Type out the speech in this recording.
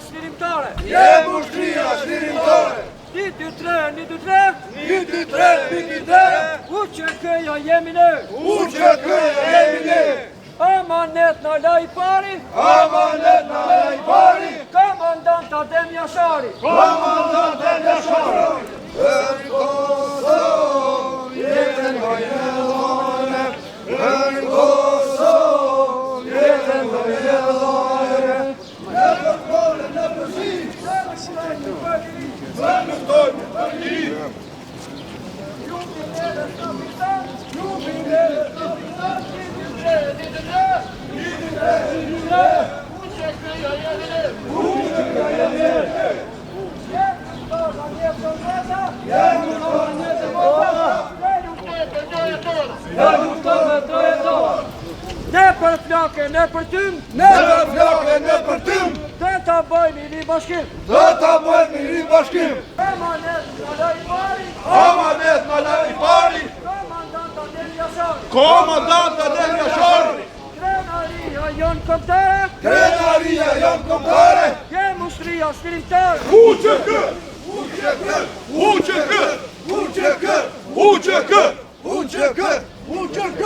shlirimtare. Je ushtria shlirimtare. 1, 2, 3, 1, 2, 3. 1, 2, 3, 1, 2, 3. UÇK-ja jemi ne. UÇK-ja jemi ne. Amanet na la i pari. Amanet na la i pari. Komandant Adem Jashari. Komandant Adem Jashari. Për Kosovë jetën vajellore. Për Kosovë jetën vajellore. Në përkore në përzi. Në luftojmë për një. Ne për flake, ne për tym. Ne për flake, ne për tym. Dhe ta bëjmë i bashkim. Dhe ta bëjmë i bashkim. Amanet na la i pari. Amanet na la i pari. Komandant Adem Jashari. Komandant Adem Jashari. Krenaria jon kombëtare. Krenaria jon kombëtare. Jem ushtria shlirimtare. UÇK. UÇK. UÇK. UÇK. UÇK. UÇK. UÇK.